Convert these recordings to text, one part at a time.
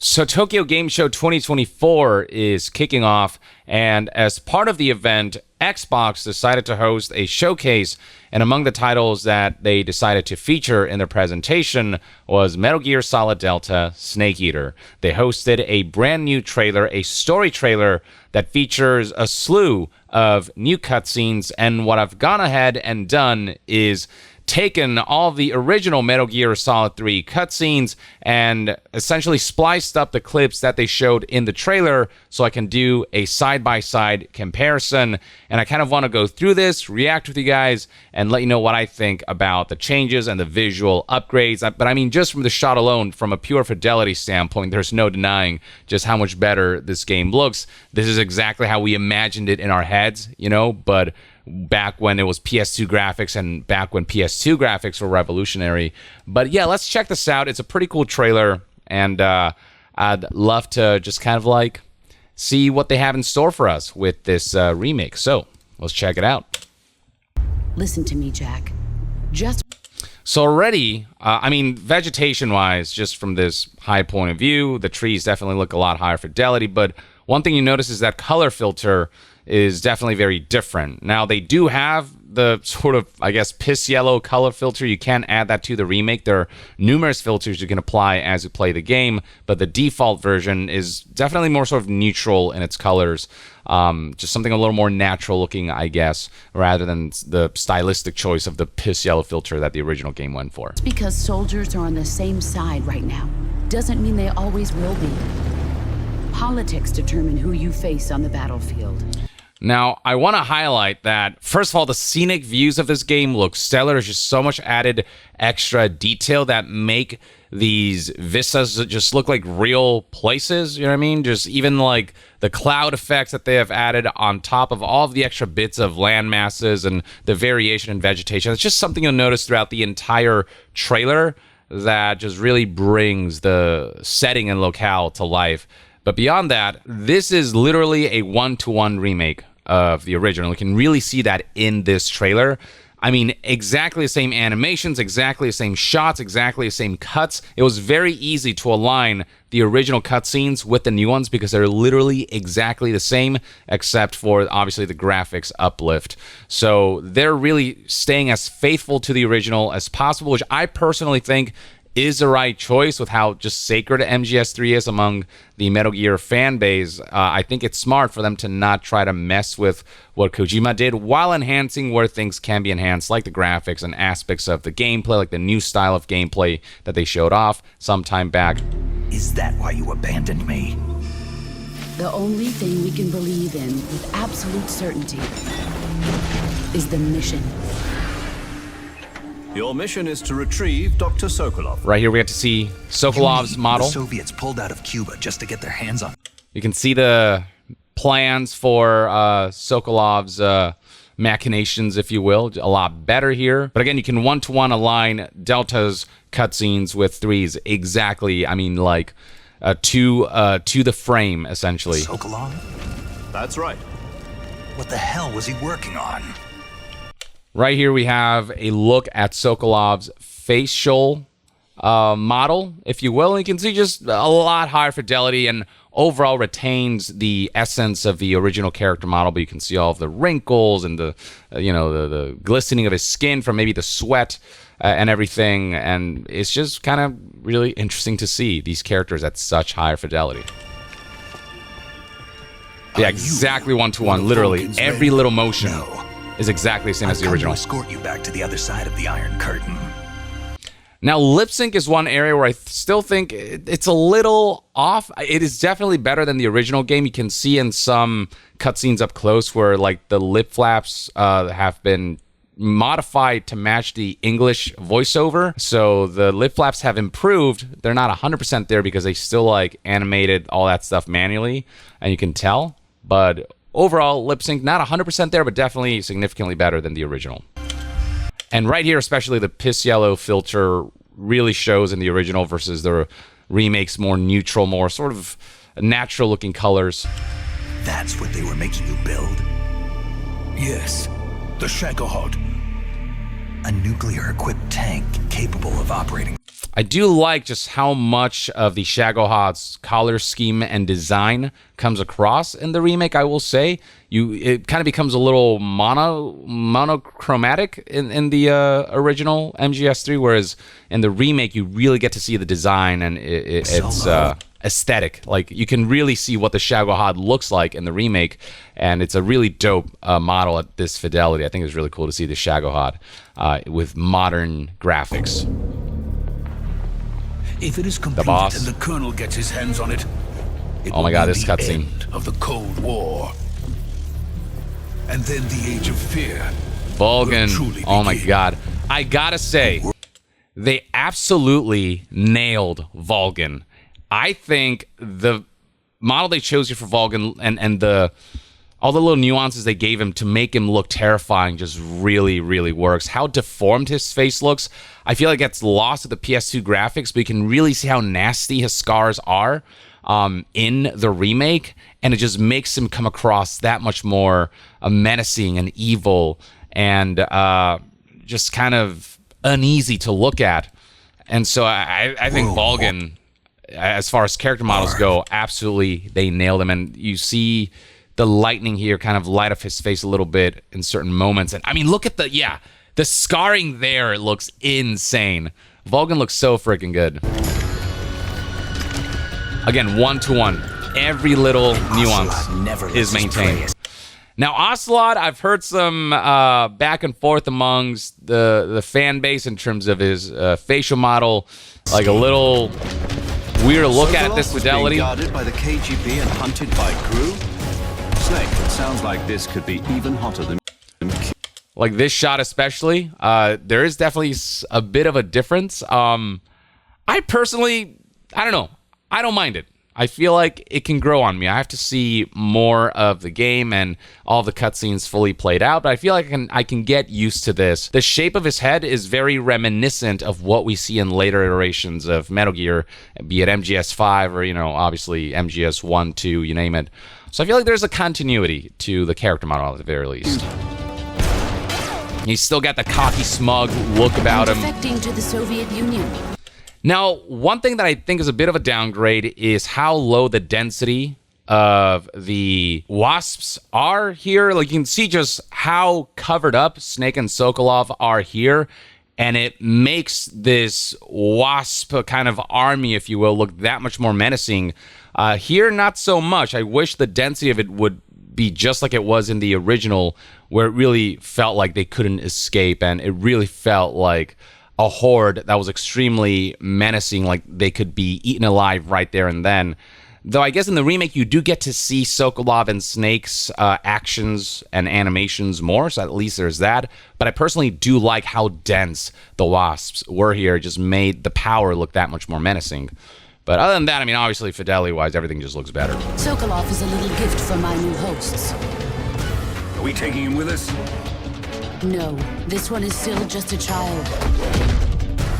So Tokyo Game Show 2024 is kicking off, and as part of the event, Xbox decided to host a showcase, and among the titles that they decided to feature in their presentation was Metal Gear Solid Delta Snake Eater. They hosted a brand new trailer, a story trailer that features a slew of new cutscenes, and what I've gone ahead and done is taken all the original Metal Gear Solid 3 cutscenes and essentially spliced up the clips that they showed in the trailer so I can do a side-by-side comparison. And I kind of want to go through this, react with you guys, and let you know what I think about the changes and the visual upgrades. But I mean, just from the shot alone, from a pure fidelity standpoint, there's no denying just how much better this game looks. This is exactly how we imagined it in our heads, you know, but back when it was PS2 graphics and back when PS2 graphics were revolutionary. But yeah, let's check this out. It's a pretty cool trailer, and I'd love to just kind of like see what they have in store for us with this remake. So let's check it out. Listen to me, Jack. So already, I mean, vegetation-wise, just from this high point of view, the trees definitely look a lot higher fidelity, but one thing you notice is that color filter is definitely very different. Now, they do have the sort of, I guess, piss yellow color filter. You can add that to the remake. There are numerous filters you can apply as you play the game, but the default version is definitely more sort of neutral in its colors. Just something a little more natural looking, I guess, rather than the stylistic choice of the piss yellow filter that the original game went for. Just because soldiers are on the same side right now doesn't mean they always will be. Politics determine who you face on the battlefield. Now, I want to highlight that, first of all, the scenic views of this game look stellar. There's just so much added extra detail that make these vistas just look like real places, you know what I mean? Just even like the cloud effects that they have added on top of all of the extra bits of land masses and the variation in vegetation. It's just something you'll notice throughout the entire trailer that just really brings the setting and locale to life. But beyond that, this is literally a one-to-one remake of the original. You can really see that in this trailer. I mean, exactly the same animations, exactly the same shots, exactly the same cuts. It was very easy to align the original cutscenes with the new ones because they're literally exactly the same, except for obviously the graphics uplift. So they're really staying as faithful to the original as possible, which I personally think is the right choice with how just sacred MGS3 is among the Metal Gear fan base. I think it's smart for them to not try to mess with what Kojima did while enhancing where things can be enhanced, like the graphics and aspects of the gameplay, like the new style of gameplay that they showed off some time back. Is that why you abandoned me? The only thing we can believe in with absolute certainty is the mission. Your mission is to retrieve Dr. Sokolov. Right here we have to see Sokolov's model. The Soviets pulled out of Cuba just to get their hands on. You can see the plans for Sokolov's machinations, if you will, a lot better here. But again, you can one-to-one align Delta's cutscenes with 3's exactly, I mean, like, to the frame, essentially. Sokolov? That's right. What the hell was he working on? Right here we have a look at Sokolov's facial model, if you will. And you can see just a lot higher fidelity and overall retains the essence of the original character model, but you can see all of the wrinkles and the the glistening of his skin from maybe the sweat and everything. And it's just kind of really interesting to see these characters at such higher fidelity. Yeah, exactly one-to-one, literally. Every little motion is exactly the same as the original. I've come to escort you back to the other side of the Iron Curtain. Now, lip sync is one area where I still think it's a little off. It is definitely better than the original game. You can see in some cutscenes up close where like the lip flaps have been modified to match the English voiceover. So the lip flaps have improved. They're not 100% there because they still like animated all that stuff manually, and you can tell. But overall, lip sync, not 100% there, but definitely significantly better than the original. And right here, especially the piss yellow filter really shows in the original versus the remake's more neutral, more sort of natural looking colors. That's what they were making you build? Yes, the Shagohod. A nuclear-equipped tank capable of operating. I do like just how much of the Shagohod's color scheme and design comes across in the remake. I will say, it kind of becomes a little monochromatic in the original MGS3, whereas in the remake you really get to see the design and it's aesthetic. Like you can really see what the Shagohod looks like in the remake, and it's a really dope model at this fidelity. I think it's really cool to see the Shagohod with modern graphics. If it is completed boss. and the Colonel gets his hands on it, Oh my God, this cutscene. end of the Cold War. And then the Age of Fear. Vulcan. will truly Oh my begin. God. I gotta say, they absolutely nailed Vulcan. I think the model they chose here for Vulcan and all the little nuances they gave him to make him look terrifying just really, really works. How deformed his face looks, I feel like it's lost with the PS2 graphics, but you can really see how nasty his scars are in the remake, and it just makes him come across that much more menacing and evil and just kind of uneasy to look at. And so I think Vulcan, as far as character models go, absolutely they nailed him. And you see the lightning here kind of light up his face a little bit in certain moments. And I mean, look at the scarring there. It looks insane. Vulcan looks so freaking good. Again, 1-to-1. Every little nuance is maintained. Now, Ocelot, I've heard some back and forth amongst the fan base in terms of his facial model, like a little weird to look at this fidelity. Guarded by the KGB and hunted by crew. Snake, it sounds like this could be even hotter than Like this shot especially, there is definitely a bit of a difference. I personally, I don't know. I don't mind it. I feel like it can grow on me. I have to see more of the game and all the cutscenes fully played out, but I feel like I can get used to this. The shape of his head is very reminiscent of what we see in later iterations of Metal Gear, be it MGS5 or, obviously MGS1, 2, you name it. So I feel like there's a continuity to the character model at the very least. He's still got the cocky, smug look about him. Defecting to the Soviet Union. Now, one thing that I think is a bit of a downgrade is how low the density of the wasps are here. Like, you can see just how covered up Snake and Sokolov are here, and it makes this wasp kind of army, if you will, look that much more menacing. Here, not so much. I wish the density of it would be just like it was in the original, where it really felt like they couldn't escape, and it really felt like a horde that was extremely menacing, like they could be eaten alive right there and then. Though I guess in the remake you do get to see Sokolov and Snake's actions and animations more, so at least there's that. But I personally do like how dense the wasps were here. It just made the power look that much more menacing. But other than that, I mean, obviously fidelity-wise, everything just looks better. Sokolov is a little gift from my new hosts. Are we taking him with us? No, this one is still just a child.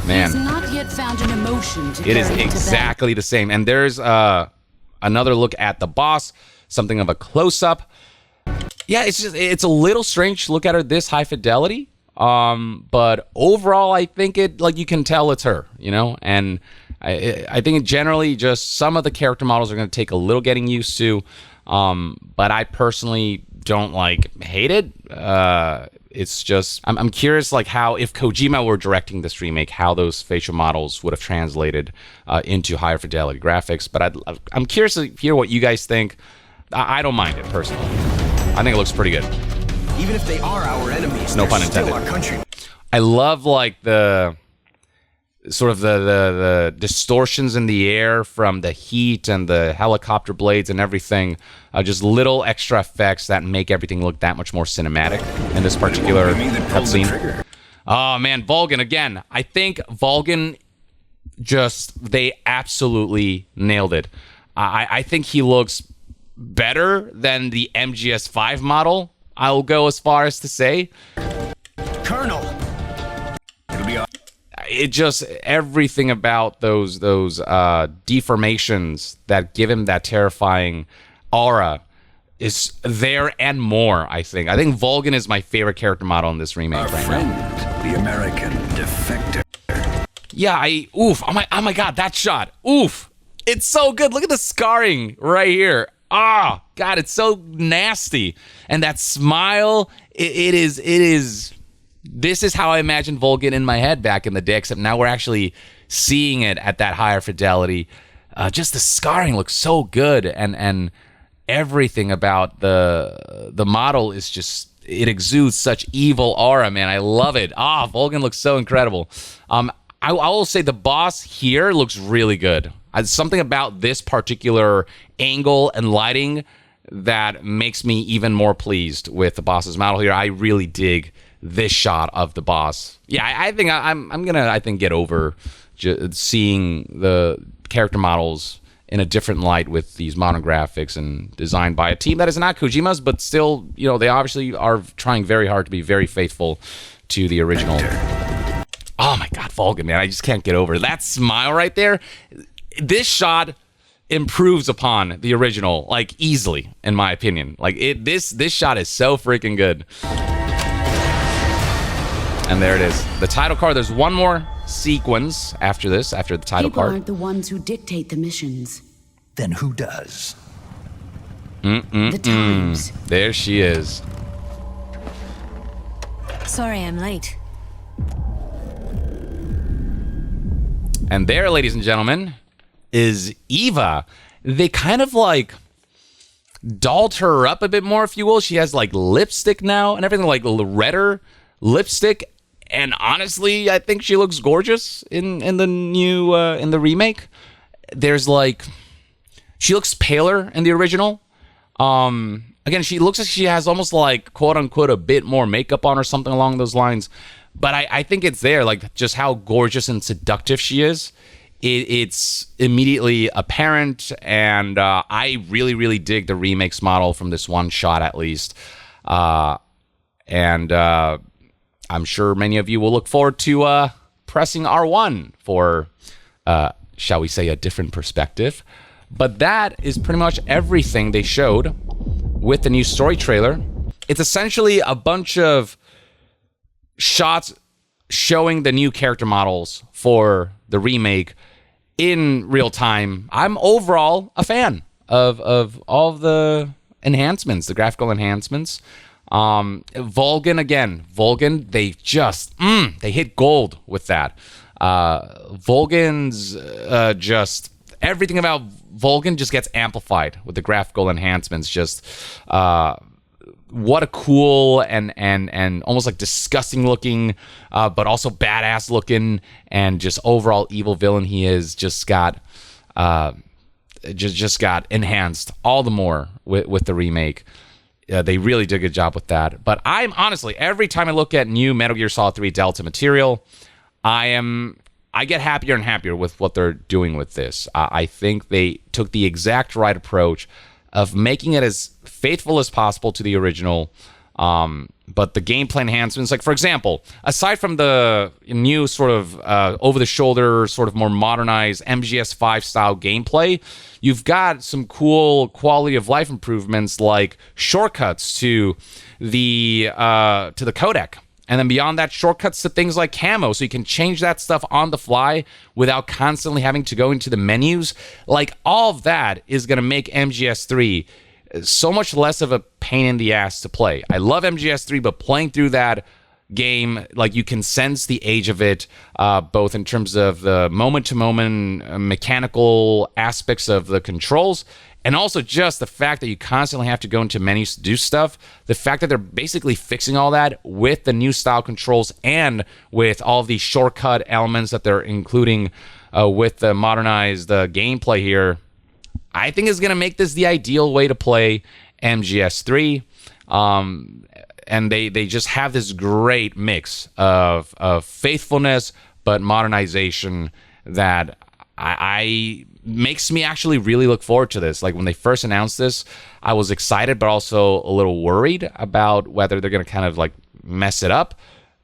Man, He's not yet found an emotion to it is carry into exactly the same. And there's another look at the boss, something of a close-up. Yeah, it's a little strange to look at her this high fidelity. But overall, I think you can tell it's her, and I think generally just some of the character models are going to take a little getting used to. But I personally don't hate it. It's just I'm curious how if Kojima were directing this remake, how those facial models would have translated into higher fidelity graphics. But I'm curious to hear what you guys think. I don't mind it personally. I think it looks pretty good. Even if they are our enemies, No they're pun still intended. our country. I love the sort of the distortions in the air from the heat and the helicopter blades and everything. Just little extra effects that make everything look that much more cinematic in this particular cutscene. Oh man, Vulcan again. I think Vulcan they absolutely nailed it. I think he looks better than the MGS5 model. I'll go as far as to say. Colonel. It just everything about those deformations that give him that terrifying aura is there and more. I think Vulcan is my favorite character model in this remake Our right friend, now. the American defector. Yeah, oof. Oh my God, that shot. Oof. It's so good. Look at the scarring right here. Ah, God, it's so nasty. And that smile, it is. This is how I imagined Volgin in my head back in the day, except now we're actually seeing it at that higher fidelity. Just the scarring looks so good, and everything about the model is just, it exudes such evil aura, man. I love it. Volgin looks so incredible. I will say the boss here looks really good. Something about this particular angle and lighting that makes me even more pleased with the boss's model here. I really dig this shot of the boss. Yeah, I think I'm gonna get over seeing the character models in a different light with these modern graphics and designed by a team that is not Kojima's, but still, they obviously are trying very hard to be very faithful to the original. Oh my God, Volgin, man, I just can't get over that smile right there. This shot improves upon the original, like, easily, in my opinion. Like, this shot is so freaking good. And there it is. The title card. There's one more sequence after this, after the title People card. aren't the ones who dictate the missions. Then who does? The times. There she is. Sorry I'm late. And there, ladies and gentlemen, is Eva. They kind of like dolled her up a bit more, if you will. She has like lipstick now and everything, like redder lipstick. And honestly, I think she looks gorgeous in the new in the remake. There's like, she looks paler in the original. Again, she looks like she has almost like, quote unquote, a bit more makeup on or something along those lines. But I think it's there, like just how gorgeous and seductive she is. It's immediately apparent, and I really, really dig the remake's model from this one shot, at least. And I'm sure many of you will look forward to pressing R1 for, shall we say, a different perspective. But that is pretty much everything they showed with the new story trailer. It's essentially a bunch of shots showing the new character models for the remake in real time. I'm overall a fan of all of the enhancements, the graphical enhancements. Volgin, they just, they hit gold with that. Volgin's, just, everything about Volgin just gets amplified with the graphical enhancements. Just, what a cool and almost like disgusting looking, but also badass looking and just overall evil villain he is. Just got enhanced all the more with the remake. They really did a good job with that. But I'm honestly, every time I look at new Metal Gear Solid 3 Delta material, I get happier and happier with what they're doing with this. I think they took the exact right approach of making it as faithful as possible to the original, but the gameplay enhancements, like for example, aside from the new sort of over-the-shoulder, sort of more modernized MGS3 style gameplay, you've got some cool quality of life improvements like shortcuts to the codec. And then beyond that, shortcuts to things like camo, so you can change that stuff on the fly without constantly having to go into the menus. Like, all of that is going to make MGS3 so much less of a pain in the ass to play. I love MGS3, but playing through that game, like, you can sense the age of it, both in terms of the moment-to-moment mechanical aspects of the controls, and also just the fact that you constantly have to go into menus to do stuff. The fact that they're basically fixing all that with the new style controls and with all of these shortcut elements that they're including with the modernized gameplay here, I think is going to make this the ideal way to play MGS3. And they just have this great mix of faithfulness but modernization that I makes me actually really look forward to this. Like, when they first announced this, I was excited, but also a little worried about whether they're going to kind of like mess it up.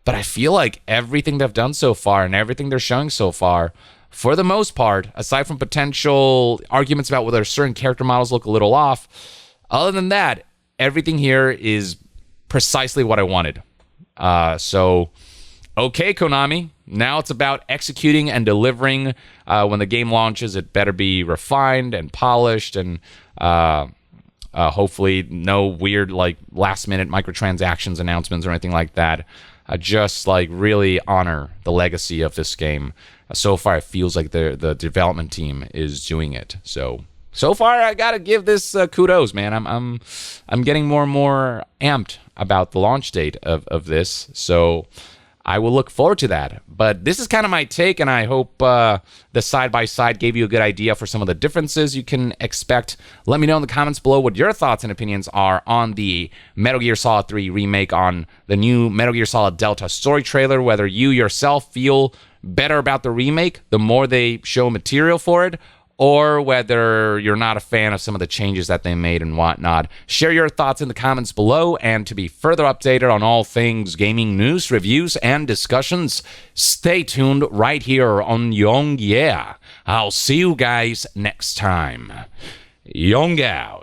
But I feel like everything they've done so far and everything they're showing so far, for the most part, aside from potential arguments about whether certain character models look a little off, other than that, everything here is precisely what I wanted. So, okay, Konami, Now it's about executing and delivering. When the game launches, it better be refined and polished, and hopefully no weird like last-minute microtransactions announcements or anything like that. Just like really honor the legacy of this game. So far, it feels like the development team is doing it. So far, I gotta give this kudos, man. I'm getting more and more amped about the launch date of this. So I will look forward to that. But this is kind of my take, and I hope the side-by-side gave you a good idea for some of the differences you can expect. Let me know in the comments below what your thoughts and opinions are on the Metal Gear Solid 3 remake, on the new Metal Gear Solid Delta story trailer, whether you yourself feel better about the remake the more they show material for it, or whether you're not a fan of some of the changes that they made and whatnot. Share your thoughts in the comments below, and to be further updated on all things gaming news, reviews, and discussions, stay tuned right here on Young Yeah. I'll see you guys next time. Young out.